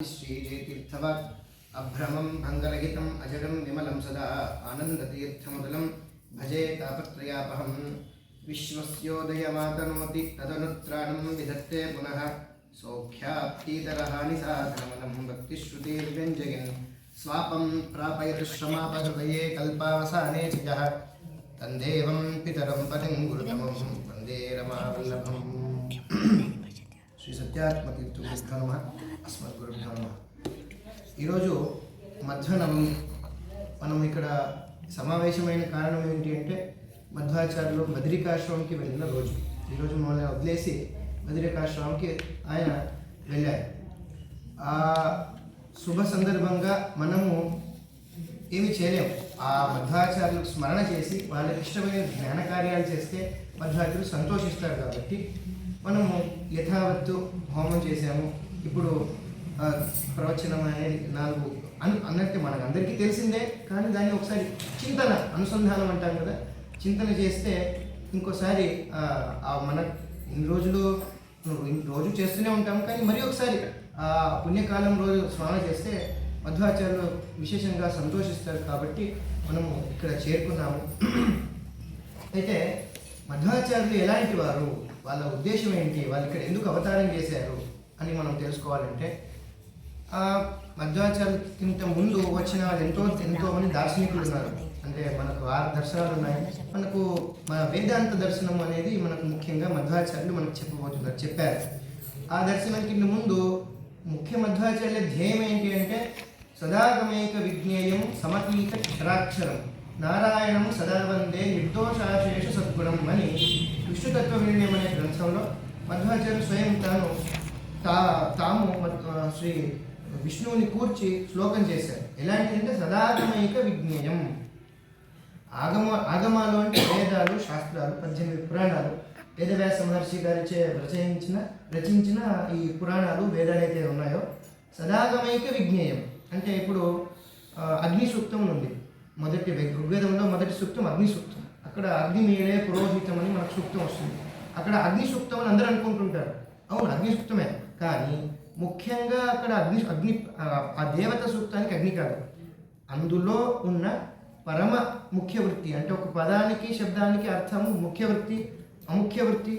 श्रीतीर्थवत् अभ्रमं भङ्गरहितम् अजडं विमलं सदा आनन्दतीर्थमुदलं भजे तापत्रयापहं विश्वस्योदयमातनोति तदनुत्राणं विधत्ते पुनः सौख्याप्तीतरहानिसाधनमनं भक्तिश्रुतिर्व्यञ्जयन् स्वापं प्रापयतश्रमापहृदये कल्पावसाने च यः तन्देवं पितरं पतिं गुरुतमं वन्दे रमावल्लभम् श्री सत्यात्मतीर्थुभ्यो नमः अस्मद्गुरुभ्यो नमः। ఈరోజు మధ్యాహ్నం మనం ఇక్కడ సమావేశమైన కారణం ఏంటి అంటే మధ్వాచార్యులు బద్రికాశ్రమంకి వెళ్ళిన రోజు. ఈరోజు మమ్మల్ని వదిలేసి బద్రికాశ్రమంకి ఆయన వెళ్ళారు. ఆ శుభ సందర్భంగా మనము ఏమి చేయలేము. ఆ మధ్వాచార్యులకు స్మరణ చేసి వాళ్ళకి ఇష్టమైన జ్ఞాన కార్యాలు చేస్తే మధ్వాచార్యులు సంతోషిస్తారు. కాబట్టి మనము యథావత్తు హోమం చేసాము. ఇప్పుడు ప్రవచనం అనేది 4 అన్నట్టు మనకు అందరికీ తెలిసిందే, కానీ దాన్ని ఒకసారి చింతన అనుసంధానం అంటాం కదా, చింతన చేస్తే ఇంకోసారి మన ఇన్ని రోజు చేస్తూనే ఉంటాం, కానీ మరి ఒకసారి పుణ్యకాలం రోజు స్మరణ చేస్తే మధ్వాచార్యులు విశేషంగా సంతోషిస్తారు. కాబట్టి మనము ఇక్కడ చేరుకున్నాము. అయితే మధ్వాచార్యులు ఎలాంటి వారు, వాళ్ళ ఉద్దేశం ఏంటి, వాళ్ళు ఇక్కడ ఎందుకు అవతారం చేశారు అని మనం తెలుసుకోవాలంటే మధ్వాచార్యులకింత ముందు వచ్చిన వాళ్ళు ఎంతోమంది దార్శనికులు ఉన్నారు. అంటే మనకు 6 దర్శనాలు ఉన్నాయి. మనకు మన వేదాంత దర్శనం అనేది మనకు ముఖ్యంగా మధ్వాచార్యులు మనకు చెప్పారు. ఆ దర్శనానికి ముందు ముఖ్య మధ్వాచార్యుల ధ్యేయం ఏంటి అంటే సదాగమైక విజ్ఞేయం సమతీత క్షరాక్షరం నారాయణం సదా వందే నిర్దోషాశేష సద్గుణం అని విష్ణుతత్వ వినిమయం అనే గ్రంథంలో మధ్వాచార్యులు స్వయం తాము శ్రీ విష్ణువుని కూర్చి శ్లోకం చేశారు. ఎలాంటిదంటే సదాగమైక విజ్ఞేయం. ఆగమాలు అంటే వేదాలు, శాస్త్రాలు, 18 పురాణాలు, వేదవ్యాస మహర్షి గారిచే రచించిన ఈ పురాణాలు, వేదాలు అయితే ఉన్నాయో సదాగమైక విజ్ఞేయం అంటే ఇప్పుడు అగ్ని సూక్తం ఉంది. మొదటి ఋగ్వేదంలో మొదటి సూక్తం అగ్ని సూక్తం. అక్కడ అగ్ని మీడే పురోహితం అని మనకు సూక్తం వస్తుంది. అక్కడ అగ్ని సూక్తం అని అందరూ అనుకుంటుంటారు. అవును, అగ్ని సూక్తమే, కానీ ముఖ్యంగా అక్కడ అగ్ని ఆ దేవత సూక్తానికి అగ్ని కాదు, అందులో ఉన్న పరమ ముఖ్య వృత్తి అంటే ఒక పదానికి శబ్దానికి అర్థము ముఖ్య వృత్తి, అముఖ్య వృత్తి,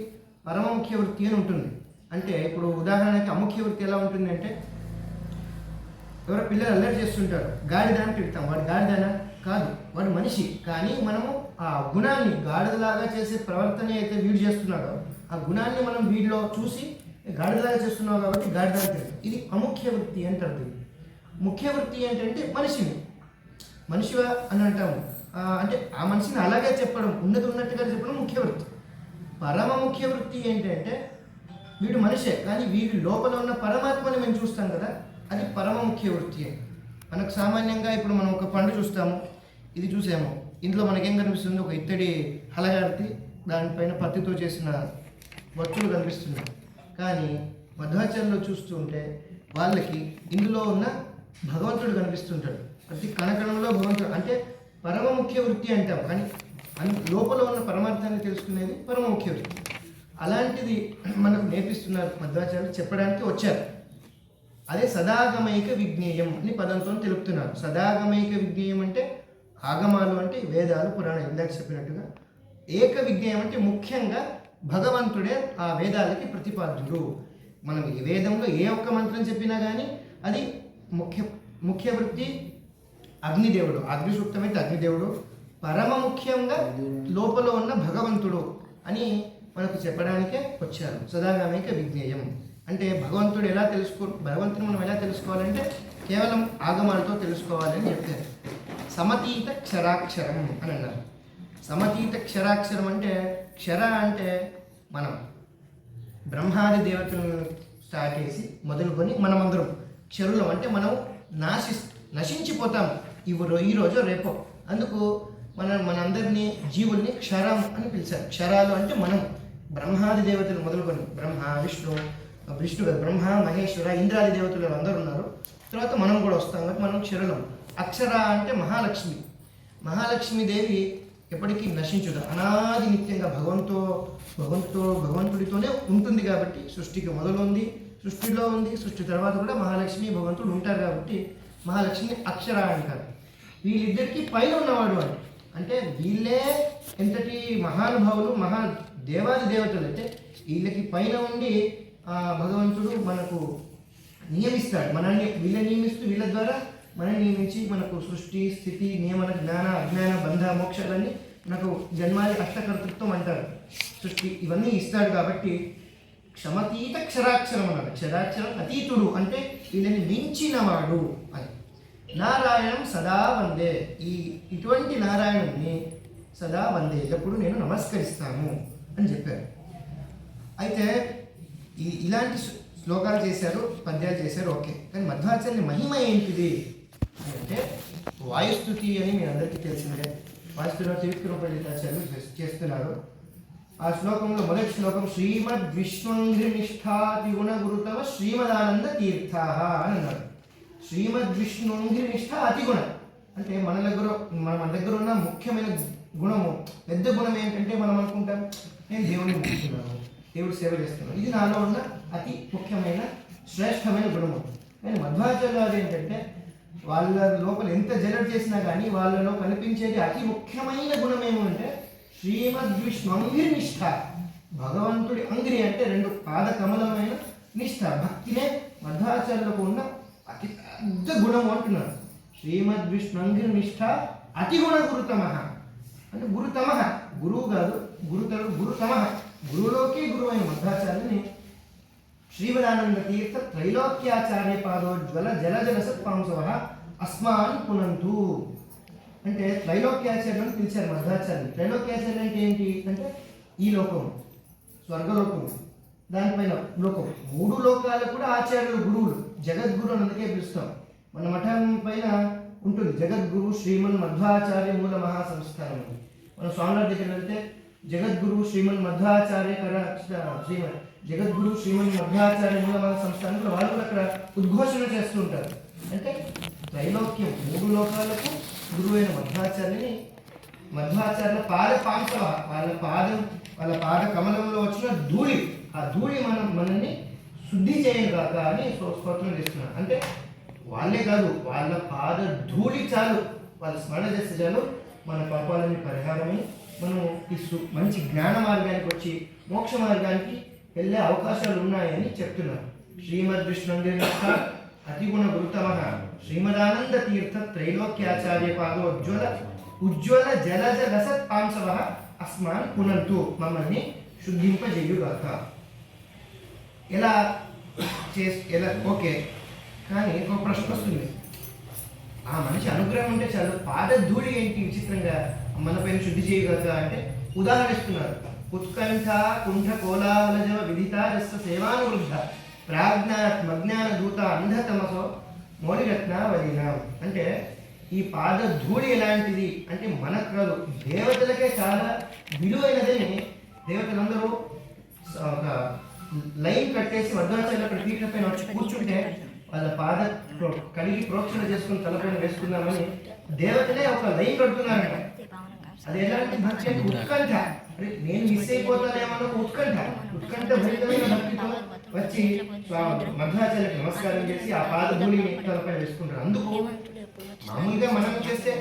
పరమ ముఖ్య వృత్తి అని ఉంటుంది. అంటే ఇప్పుడు ఉదాహరణకి అముఖ్య వృత్తి ఎలా ఉంటుంది అంటే ఎవరో పిల్లలు అల్లరి చేస్తుంటారు, గాడిదాన్ని తిడతాం. వాడు గాడిదానా? కాదు, వాడు మనిషి. కానీ మనము ఆ గుణాన్ని, గాడిదలాగా చేసే ప్రవర్తన అయితే వీడు చేస్తున్నాడో ఆ గుణాన్ని మనం వీడిలో చూసి గాడిదలాగా చేస్తున్నావు కాబట్టి గాడిదాన్ని తిడతాం. ఇది అముఖ్య వృత్తి అంటారు. ముఖ్య వృత్తి ఏంటంటే మనిషివా అని అంటాము. అంటే ఆ మనిషిని అలాగే చెప్పడం, ఉన్నట్టుగా చెప్పడం ముఖ్య వృత్తి. పరమ ముఖ్య వృత్తి ఏంటంటే వీడు మనిషే, కానీ వీడి లోపల ఉన్న పరమాత్మని మేము చూస్తాం కదా, అది పరమ ముఖ్య వృత్తి. మనకు సామాన్యంగా ఇప్పుడు మనం ఒక పండు చూస్తాము, ఇది చూసాము, ఇందులో మనకేం కనిపిస్తుంది? ఒక ఇత్తడి హలగార్తి, దానిపైన పత్తితో చేసిన వత్తులు కనిపిస్తున్నాయి. కానీ మధ్వాచార్యులు చూస్తూ ఉంటే వాళ్ళకి ఇందులో ఉన్న భగవంతుడు కనిపిస్తుంటాడు. ప్రతి కణకణంలో భగవంతుడు అంటే పరమ ముఖ్య వృత్తి అంటాం, కానీ లోపల ఉన్న పరమార్థాన్ని తెలుసుకునేది పరమ ముఖ్య వృత్తి. అలాంటిది మనకు నేర్పిస్తున్నారు మధ్వాచార్యులు, చెప్పడానికి వచ్చారు. అదే సదాగమైక విజ్ఞేయం అని పదంతో తెలుపుతున్నారు. సదాగమైక విజ్ఞేయం అంటే ఆగమాలు అంటే వేదాలు, పురాణాలు, ఇందాక చెప్పినట్టుగా. ఏక విజ్ఞేయం అంటే ముఖ్యంగా భగవంతుడే ఆ వేదాలకి ప్రతిపాద్యుడు. మనం ఈ వేదంలో ఏ ఒక్క మంత్రం చెప్పినా కానీ అది ముఖ్య వృత్తి అగ్నిదేవుడు. అగ్ని సూక్తం అయితే అగ్నిదేవుడు, పరమ ముఖ్యంగా లోపల ఉన్న భగవంతుడు అని మనకు చెప్పడానికే వచ్చారు. సదాగమైక విజ్ఞేయం అంటే భగవంతుని మనం ఎలా తెలుసుకోవాలంటే కేవలం ఆగమాలతో తెలుసుకోవాలని చెప్పారు. సమతీత క్షరాక్షరం అని అన్నారు. సమతీత క్షరాక్షరం అంటే క్షర అంటే మనం బ్రహ్మాది దేవతలను స్టార్ట్ చేసి మొదలుకొని మనమందరం క్షరులం అంటే మనం నశించిపోతాం ఈ రోజు రేపో. అందుకు మనందరినీ జీవుల్ని క్షరం అని పిలిచారు. క్షరాలు అంటే మనం బ్రహ్మాది దేవతలు మొదలుకొని బ్రహ్మ విష్ణు బ్రహ్మ, మహేశ్వర, ఇంద్రాది దేవతలు అందరూ ఉన్నారు. తర్వాత మనం కూడా వస్తాం కాబట్టి మనం క్షరులం. అక్షర అంటే మహాలక్ష్మీదేవి ఎప్పటికీ నశించదు, అనాది నిత్యంగా భగవంతుడితోనే ఉంటుంది. కాబట్టి సృష్టికి మొదలుంది, సృష్టిలో ఉంది, సృష్టి తర్వాత కూడా మహాలక్ష్మి భగవంతుడు ఉంటారు కాబట్టి మహాలక్ష్మి అక్షర అంటారు. వీళ్ళిద్దరికీ పైన ఉన్నవాడు అని అంటే వీళ్ళే ఎంతటి మహానుభావులు, మహా దేవాది దేవతలు అయితే వీళ్ళకి పైన ఉండి భగవంతుడు మనకు నియమిస్తాడు. మనల్ని వీళ్ళని నియమిస్తూ వీళ్ళ ద్వారా మనల్ని నియమించి మనకు సృష్టి, స్థితి, నియమన, జ్ఞాన, అజ్ఞాన, బంధ, మోక్షాలన్నీ మనకు జన్మాది అష్టకర్తృత్వం అంటారు. సృష్టి ఇవన్నీ ఇస్తాడు కాబట్టి క్షమతీత క్షరాక్షరం అన్నాడు. క్షరాక్షరం అతీతుడు అంటే వీళ్ళని మించినవాడు అని. నారాయణం సదా వందే, ఇటువంటి నారాయణుని సదా వందే, ఎప్పుడు నేను నమస్కరిస్తాను అని చెప్పారు. అయితే ఇలాంటి శ్లోకాలు చేశారు, పద్యాలు చేశారు, ఓకే. కానీ మధ్వాచార్యుని మహిమ ఏంటిది అంటే వాయుస్తుతి అని మీ అందరికీ తెలిసిందే. వాయుస్తుతిలో త్రివిక్రమ పండితాచార్యులు చేస్తున్నారు. ఆ శ్లోకంలో మొదటి శ్లోకం శ్రీమద్ విష్ణుంఘ్రినిష్ఠాతి గుణ గురుతమ శ్రీమదానంద తీర్థ అని అన్నారు. శ్రీమద్ విష్ణుంఘ్రినిష్ఠ అతిగుణ అంటే మన దగ్గర ఉన్న ముఖ్యమైన గుణము, పెద్ద గుణం ఏంటంటే మనం అనుకుంటాం నేను దేవుడిని ముక్కుతున్నాను, దేవుడు సేవ చేస్తున్నాను, ఇది నాలో ఉన్న అతి ముఖ్యమైన శ్రేష్టమైన గుణము. కానీ మధ్వాచార్యులు ఏంటంటే వాళ్ళ లోపల ఎంత జలడ్ చేసినా కానీ వాళ్ళలో కనిపించేది అతి ముఖ్యమైన గుణం ఏమంటే శ్రీమద్ విష్ణు అంగిరి నిష్ఠ. భగవంతుడి అంగిరి అంటే రెండు పాద కమలమైన నిష్ఠ, భక్తినే మధ్వాచార్యులకు ఉన్న అతి పెద్ద గుణము అంటున్నారు. శ్రీమద్ విష్ణు అంగిరి నిష్ఠ అతి గుణ గురుతమ అంటే గురుతమ, గురువు కాదు గురుతరుడు, గురుతమ, గురువులోకి గురువైన మధ్వాచార్యుని శ్రీమదానంద తీర్థ త్రైలోక్యాచార్య పాదోజ్వల జలజల సత్పాంశవ అస్మాన్ పునంతు అంటే త్రైలోక్యాచార్యులను పిలిచారు మధ్వాచార్యులు. త్రైలోక్యాచార్యులు అంటే ఏంటి అంటే ఈ లోకం, స్వర్గలోకం, దానిపైన లోకం, మూడు లోకాలకు కూడా ఆచార్యులు గురువులు, జగద్గురు అని అందుకే పిలుస్తాం. మన మఠం పైన ఉంటుంది జగద్గురు శ్రీమన్ మధ్వాచార్య మూల మహాసంస్థానం. మన స్వామివారి దగ్గర వెళ్తే జగద్గురు శ్రీమన్ మధ్వాచార్య జగద్గురు శ్రీమన్ మధ్వాచార్య మూల మహాసంస్థానంలో వాళ్ళు కూడా అక్కడ ఉద్ఘోషణ చేస్తూ ఉంటారు. అంటే త్రైలోక్యం, మూడు లోకాలకు గురువైన మధ్వాచార్యుల పాద పాంసవ, వాళ్ళ పాద కమలంలో వచ్చిన ధూళి, ఆ ధూళి మనల్ని శుద్ధి చేయను కాక అని స్తోత్రం చేస్తున్నారు. అంటే వాళ్ళే కాదు, వాళ్ళ పాద ధూళి చాలు, వాళ్ళ స్మరణ చేస్తే చాలు మన పాపాలని పరిహారమై మనం మంచి జ్ఞాన మార్గానికి వచ్చి మోక్ష మార్గానికి వెళ్ళే అవకాశాలు ఉన్నాయని చెప్తున్నారు. శ్రీమద్ విష్ణుంగిరినిష్ఠ అతిగుణ గురుతమ శ్రీమదానంద తీర్థ త్రైలోక్యాచార్య పాదోజ్వల ఉజ్వల జలజ రసత్ పాంశవ అస్మాన్ పునంతు, మమ్మల్ని శుద్ధింపజేయుగాక. ఎలా ఓకే, కానీ ఒక ప్రశ్న వస్తుంది, ఆ మనిషి అనుగ్రహం ఉంటే చాలు, పాద ధూళి ఏంటి విచిత్రంగా మన పైన శుద్ధి చేయగాక అంటే ఉదాహరణ ఇస్తున్నారు. ఉత్కంఠ కుంఠ కోలాహలజ విదితారస్వ సేవానువృద్ధ ప్రాజ్ఞాత్మజ్ఞాన దూత అంధతమసో మౌలిరత్న వదిన అంటే ఈ పాద ధూళి ఎలాంటిది అంటే మనకు కాదు, దేవతలకే చాలా విలువైనదని దేవతలందరూ ఒక లైన్ కట్టేసి మధ్వాచార్యులు అక్కడ పీఠ పైన వచ్చి కూర్చుంటే వాళ్ళ పాద కడిగి ప్రోక్షణ చేసుకుని తలపైన వేసుకుందామని దేవతలే ఒక లైన్ కడుతున్నారట. అది ఎలాంటి భక్తి అంటే ఉత్కంఠ, అరే నేను మిస్ అయిపోతానేమన్న ఉత్కంఠ భరితమైన భక్తితో వచ్చి మధ్వాచార్యులకు నమస్కారం చేసి ఆ పాద ధూళిని తలపైన వేసుకుంటారు. అందుకు మామూలుగా మనం చేస్తే,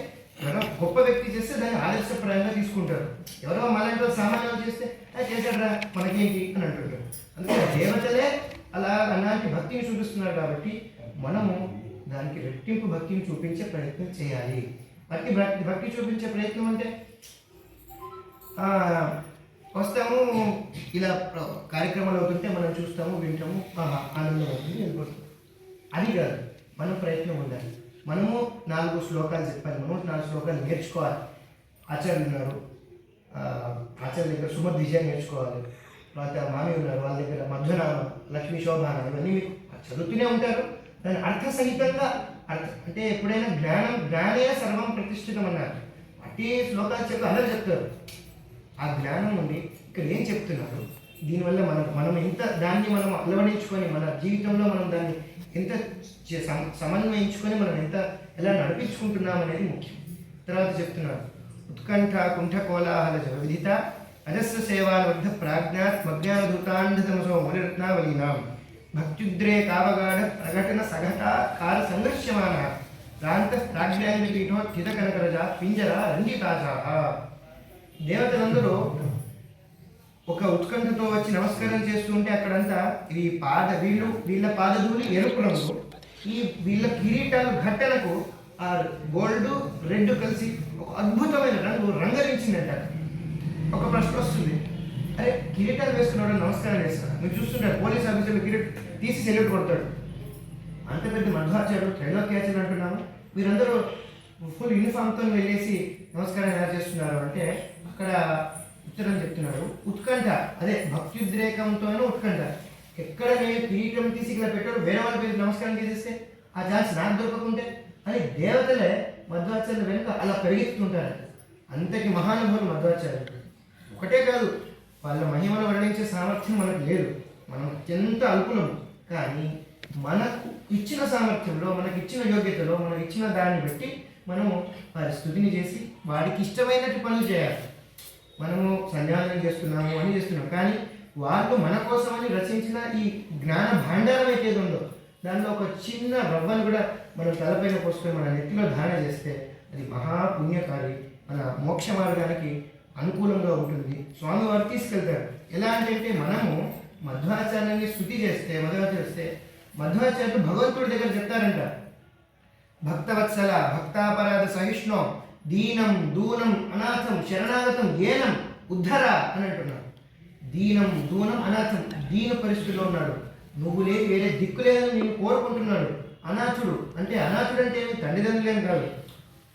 గొప్ప వ్యక్తి చేస్తే దాన్ని ఆదర్శప్రాయంగా తీసుకుంటారు. ఎవరో మనలో సామాన్యం చేస్తే చేశాడరా మనకేంటి అని అంటుంటారు. అందుకే దేవతలే అలా అలాంటి భక్తిని చూపిస్తున్నారు కాబట్టి మనము దానికి రెట్టింపు భక్తిని చూపించే ప్రయత్నం చేయాలి. భక్తి చూపించే ప్రయత్నం అంటే వస్తాము, ఇలా కార్యక్రమాలు అవుతుంటే మనం చూస్తాము, వింటాము, ఆనందం అవుతుంది, వెళ్ళిపోతాం. అది కాదు, మనం ప్రయత్నం ఉండాలి. మనము 4 శ్లోకాలు చెప్పాలి, మనము 4 శ్లోకాలు నేర్చుకోవాలి. ఆచార్యులు ఉన్నారు, ఆచార్యుల దగ్గర సుమద్ విజయం నేర్చుకోవాలి. తర్వాత మామి ఉన్నారు, వాళ్ళ దగ్గర మధ్వనామ, లక్ష్మీ శోభాన, ఇవన్నీ మీకు చదువుతూనే ఉంటారు. దాని అర్థసహితంగా అంటే ఎప్పుడైనా జ్ఞానే సర్వం ప్రతిష్ఠితం అన్నారు. అట్టి శ్లోకాలు చెప్పి అందరూ చెప్తారు. ఆ జ్ఞానం నుండి ఇక్కడ ఏం చెప్తున్నారు, దీనివల్ల మనం ఎంత దాన్ని మనం అలవడించుకొని మన జీవితంలో మనం దాన్ని ఎంత సమన్వయించుకొని మనం ఎలా నడిపించుకుంటున్నాం అనేది ముఖ్యం. తర్వాత చెప్తున్నారు ఉత్కంఠ కుంఠ కోలాహల విదిత అజస్ర సేవానుబద్ధ ప్రాజ్ఞాత్ మజ్ఞాన దూతాంధతమసో మౌలిరత్నావలీనాం భక్త్యుద్రేకావగాఢ ప్రకటన సఘటాకార సంఘర్ష్యమాన ప్రాంత ప్రాగ్యాన్ని పీఠో స్థిత కనకరజ పింజర రంజితాజా. దేవతలందరూ ఒక ఉత్కంఠతో వచ్చి నమస్కారం చేస్తుంటే అక్కడంతా ఈ వీళ్ళ పాదధూళి ఎరుపు రంగు, ఈ వీళ్ళ కిరీటాలు ఘట్టనకు ఆ గోల్డ్ రెడ్ కలిసి ఒక అద్భుతమైన రంగు రంగరించిందంట. ఒక ప్రశ్న వస్తుంది, అరే కిరీటాలు వేసుకున్నాడు నమస్కారం చేస్తాడు, మీరు చూస్తుంటారు పోలీస్ ఆఫీసర్లు కిరీట్ తీసి సెల్యూట్ కొడతాడు. అంత పెద్ద మధ్వాచార్యుడు త్రైలోక్యాచార్యులు అంటున్నాము, మీరందరూ ఫుల్ యూనిఫామ్తో వెళ్ళేసి నమస్కారం ఎలా చేస్తున్నారు అంటే అక్కడ ఉత్తరం చెప్తున్నారు. ఉత్కంఠ అదే భక్త్యుద్రేకంతోనే ఉత్కంఠ. ఎక్కడ నేను కిరీటం తీసి ఇలా పెట్టారు, వేరే వాళ్ళ పేరు నమస్కారం చేసేస్తే ఆ ఛాన్స్ నాకు దొరకకుంటే అని దేవతలే మధ్వాచార్యులు వెనుక అలా పెరిగిస్తుంటారు. అంతటి మహానుభావులు మధ్వాచార్యులు. ఒకటే కాదు, వాళ్ళ మహిమను వర్ణించే సామర్థ్యం మనకు లేదు, మనం అత్యంత అల్పులము. కానీ మనకు ఇచ్చిన సామర్థ్యంలో, మనకి ఇచ్చిన యోగ్యతలో, మనకి ఇచ్చిన దాన్ని బట్టి మనము వారి స్థుతిని చేసి వాడికి ఇష్టమైనట్టు పనులు చేయాలి. మనము సంధ్యావనం చేస్తున్నాము అని చేస్తున్నాం, కానీ వాళ్ళు మన కోసమని రచించిన ఈ జ్ఞాన భాండారం అయితే ఉందో దానిలో ఒక చిన్న రవ్వను కూడా మనం తలపైన పోసుకొని మన నెత్తిలో ధారణ చేస్తే అది మహాపుణ్యకారి, మన మోక్ష మార్గానికి అనుకూలంగా ఉంటుంది. స్వామివారు తీసుకెళ్తారు. ఎలా అంటే మనము మధ్వాచార్యాన్ని స్థుతి చేస్తే, మధ్వాచార్యులు భగవంతుడి దగ్గర చెప్తారంట, భక్తవత్సల భక్తాపరాధ సహిష్ణు దీనం దూనం అనాథం శరణాగతం ఏనం ఉద్ధర అని అంటున్నాడు. దీనం దూనం అనాథం, దీన పరిస్థితిలో ఉన్నాడు, నువ్వు లేదు వేరే దిక్కు లేదని నేను కోరుకుంటున్నాడు. అనాథుడు అంటే ఏమి తండ్రిదండ్రులేం కాదు,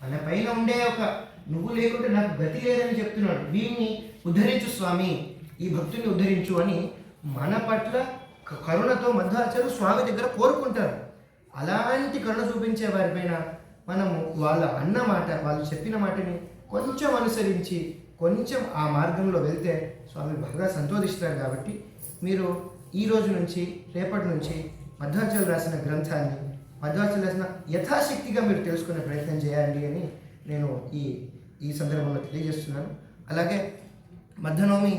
మన పైన ఉండే ఒక నువ్వు లేకుంటే నాకు గతి లేదని చెప్తున్నాడు. వీడిని ఉద్ధరించు స్వామి, ఈ భక్తుని ఉద్ధరించు అని మన పట్ల కరుణతో మధ్వాచార్యులు స్వామి దగ్గర కోరుకుంటారు. అలాంటి కరుణ చూపించే వారిపైన మనము వాళ్ళ అన్న మాట, వాళ్ళు చెప్పిన మాటని కొంచెం అనుసరించి కొంచెం ఆ మార్గంలో వెళ్తే స్వామి బాగా సంతోషిస్తారు. కాబట్టి మీరు ఈ రోజు నుంచి రేపటి నుంచి మధ్వాచార్యులు రాసిన గ్రంథాన్ని, మధ్వాచార్యులు రాసిన యథాశక్తిగా మీరు తెలుసుకునే ప్రయత్నం చేయండి అని నేను ఈ సందర్భంలో తెలియజేస్తున్నాను. అలాగే మధ్యనవమి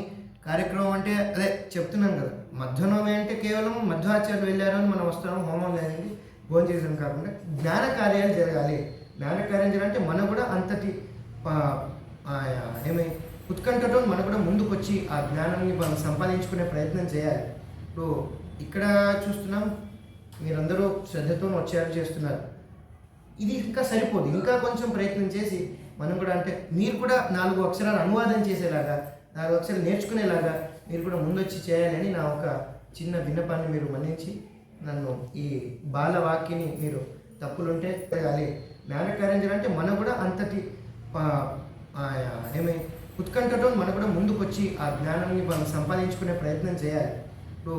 కార్యక్రమం అంటే అదే చెప్తున్నాను కదా, మధ్యనవమి అంటే కేవలం మధ్వాచార్యులు వెళ్ళారు అని మనం వస్తాము, హోమం లేదండి భోజనం చేసాం కాకుండా జ్ఞాన కార్యాలు జరగాలి. జ్ఞాన కార్యం జరగాలంటే మనం కూడా అంతటి ఉత్కంఠతో మనం కూడా ముందుకొచ్చి ఆ జ్ఞానాన్ని మనం సంపాదించుకునే ప్రయత్నం చేయాలి. ఇప్పుడు ఇక్కడ చూస్తున్నాం, మీరందరూ శ్రద్ధతో వచ్చారు చేస్తున్నారు. ఇది ఇంకా సరిపోదు, ఇంకా కొంచెం ప్రయత్నం చేసి మనం కూడా అంటే మీరు కూడా 4 అక్షరాలు అనువాదం చేసేలాగా, 4 అక్షరాలు నేర్చుకునేలాగా మీరు కూడా ముందొచ్చి చేయాలని నా ఒక చిన్న విన్నపాన్ని మీరు మన్నించి నన్ను ఈ బాలవాక్యని మీరు తప్పులుంటే జరగాలి. జ్ఞానకార్యం చేయాలంటే మనం కూడా అంతటి ఉత్కంఠతో మనం కూడా ముందుకొచ్చి ఆ జ్ఞానాన్ని మనం సంపాదించుకునే ప్రయత్నం చేయాలి. ఇప్పుడు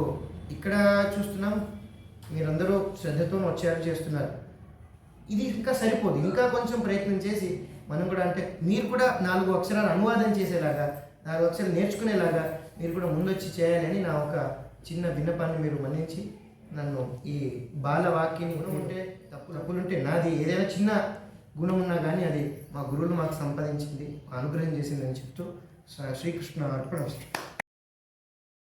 ఇక్కడ చూస్తున్నాం, మీరందరూ శ్రద్ధతో వచ్చారు చేస్తున్నారు. ఇది ఇంకా సరిపోదు, ఇంకా కొంచెం ప్రయత్నం చేసి మనం కూడా అంటే మీరు కూడా 4 అక్షరాలు అనువాదం చేసేలాగా, 4 అక్షరాలు నేర్చుకునేలాగా మీరు కూడా ముందొచ్చి చేయాలని నా ఒక చిన్న విన్నపాన్ని మీరు మన్నించి నన్ను ఈ బాలవాక్యని ఉంటే తప్పులుంటే నాది ఏదైనా చిన్న గుణం ఉన్నా కానీ అది మా గురువులు మాకు సంపాదించింది, అనుగ్రహం చేసిందని చెప్తూ శ్రీకృష్ణ అర్పణ.